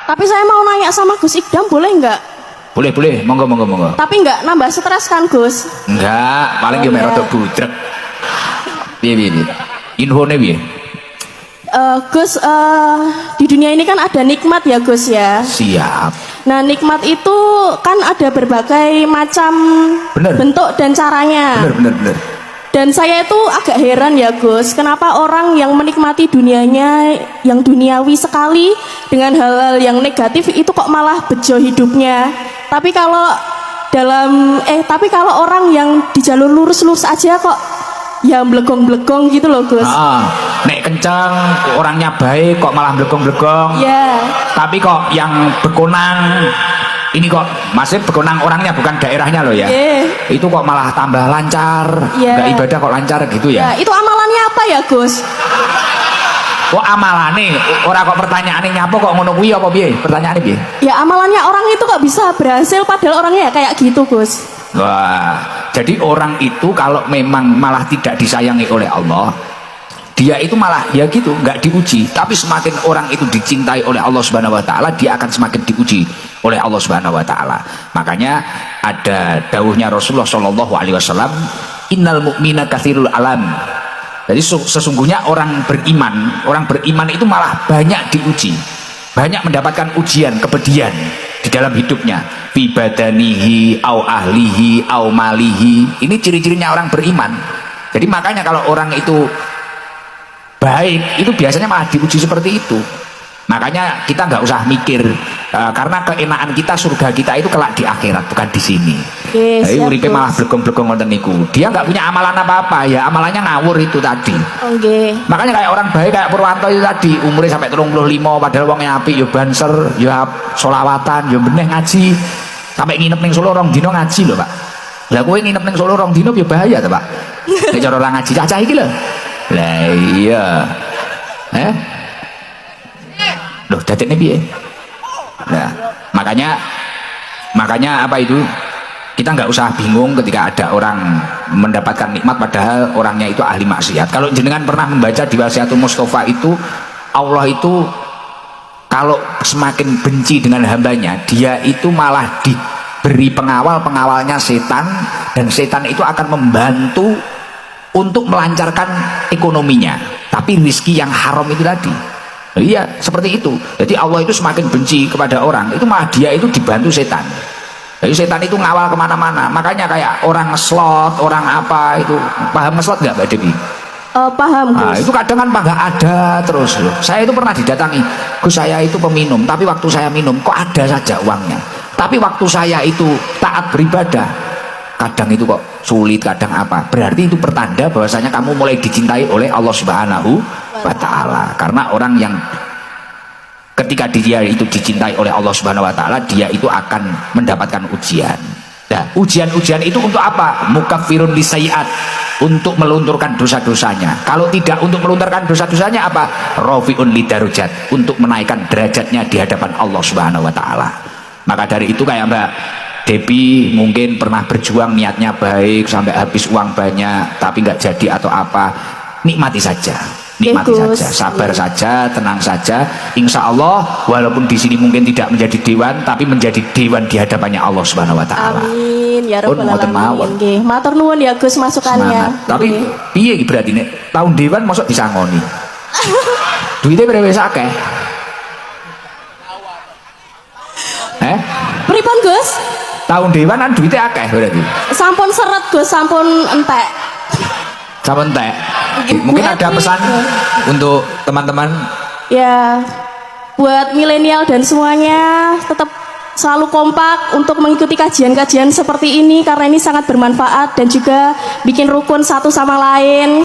Tapi saya mau nanya sama Gus Ikdam, boleh nggak? Boleh, boleh, monggo, monggo, monggo. Tapi nggak nambah stres kan, Gus? Enggak, paling yo iya. merot budrek. Piye. Infone piye? Gus, di dunia ini kan ada nikmat ya, Gus ya. Siap. Nah, nikmat itu kan ada berbagai macam bentuk dan caranya. Bener. Dan saya itu agak heran ya, Gus, kenapa orang yang menikmati dunianya yang duniawi sekali dengan hal-hal yang negatif itu kok malah bejo hidupnya. Tapi kalau orang yang di jalur lurus-lurus aja kok ya belegong-belegong gitu loh, Gus. Nek kencang orangnya baik kok malah belegong-belegong. Iya. Tapi kok yang bekonang ini kok masih bekonang orangnya bukan daerahnya loh ya. Itu kok malah tambah lancar. Nggak ibadah kok lancar gitu ya. Itu amalannya apa ya, Gus? Kok amalane ora kok pertanyaane nyapa kok ngono kuwi apa piye? Pertanyaane piye? Ya amalannya orang itu kok bisa berhasil padahal orangnya ya kayak gitu, Gus. Wah, jadi orang itu kalau memang malah tidak disayangi oleh Allah, dia itu malah ya gitu, nggak diuji. Tapi semakin orang itu dicintai oleh Allah Subhanahu Wa Taala, dia akan semakin diuji oleh Allah Subhanahu Wa Taala. Makanya ada dawuhnya Rasulullah Shallallahu Alaihi Wasallam, Innal mu'mina katsirul alam. Jadi sesungguhnya orang beriman itu malah banyak diuji, banyak mendapatkan ujian, kepedihan di dalam hidupnya. Fi badanihi au ahlihi au malihi. Ini ciri-cirinya orang beriman. Jadi makanya kalau orang itu baik itu biasanya malah diuji seperti itu. Makanya kita nggak usah mikir karena keenaan kita, surga kita itu kelak di akhirat, bukan di sini. Jadi uripe malah blegong-blegong ngoten niku. Dia nggak punya amalan apa-apa, ya amalannya ngawur itu tadi. Makanya kayak orang baik kayak Purwanto itu tadi, umurnya sampai 35 padahal wongnya apik, ya banser, ya sholawatan, ya beneh ngaji. Sampai nginep ning Solo 2 dino ngaji lho, Pak. Lah kowe nginep ning Solo 2 dino ya bahaya to, Pak. Nek cara ora ngaji cacah iki lho. Lah iya. Loh, dadekne piye? Nah, makanya apa itu? Kita nggak usah bingung ketika ada orang mendapatkan nikmat padahal orangnya itu ahli maksiat. Kalau jenengan pernah membaca di Wasiatul Mustafa itu, Allah itu kalau semakin benci dengan hambanya, dia itu malah diberi pengawalnya setan, dan setan itu akan membantu untuk melancarkan ekonominya. Tapi rizki yang haram itu tadi. Iya, seperti itu. Jadi Allah itu semakin benci kepada orang, itu malah dia itu dibantu setan. Jadi setan itu ngawal kemana-mana. Makanya kayak orang ngeslot, orang apa itu, paham ngeslot nggak, Mbak Dewi? Paham, Gus. Nah, itu kadang kan nggak ada terus loh. Saya itu pernah didatangi, Gus saya itu peminum, tapi waktu saya minum kok ada saja uangnya. Tapi waktu saya itu taat beribadah, kadang itu kok sulit, kadang apa. Berarti itu pertanda bahwasanya kamu mulai dicintai oleh Allah Subhanahu wa Ta'ala. Karena orang yang ketika dia itu dicintai oleh Allah Subhanahu wa Ta'ala, dia itu akan mendapatkan ujian. Nah, ujian-ujian itu untuk apa? Mukaffirun lisayiat, untuk melunturkan dosa-dosanya. Kalau tidak untuk melunturkan dosa-dosanya apa? Rafi'un lidarujat, untuk menaikkan derajatnya di hadapan Allah Subhanahu wa Ta'ala. Maka dari itu kayak Mbak Debbie mungkin pernah berjuang, niatnya baik sampai habis uang banyak tapi nggak jadi atau apa, nikmati saja, nikmati saja, sabar saja, tenang saja. Insya Allah walaupun di sini mungkin tidak menjadi dewan, tapi menjadi dewan di hadapannya Allah Subhanahu Wa Taala. Amin ya Rabbal Alamin. Matur nuwun ya Gus masukannya. Tapi piye berarti nek tahun dewan masuk disangoni? Duitnya berapa akeh? Pripun Gus? Tahun dewan kan duitnya akeh berarti. Sampun seret Gus, sampun entek. Sampun entek. Mungkin ada pesan untuk teman-teman. Ya, buat milenial dan semuanya tetap selalu kompak untuk mengikuti kajian-kajian seperti ini karena ini sangat bermanfaat dan juga bikin rukun satu sama lain.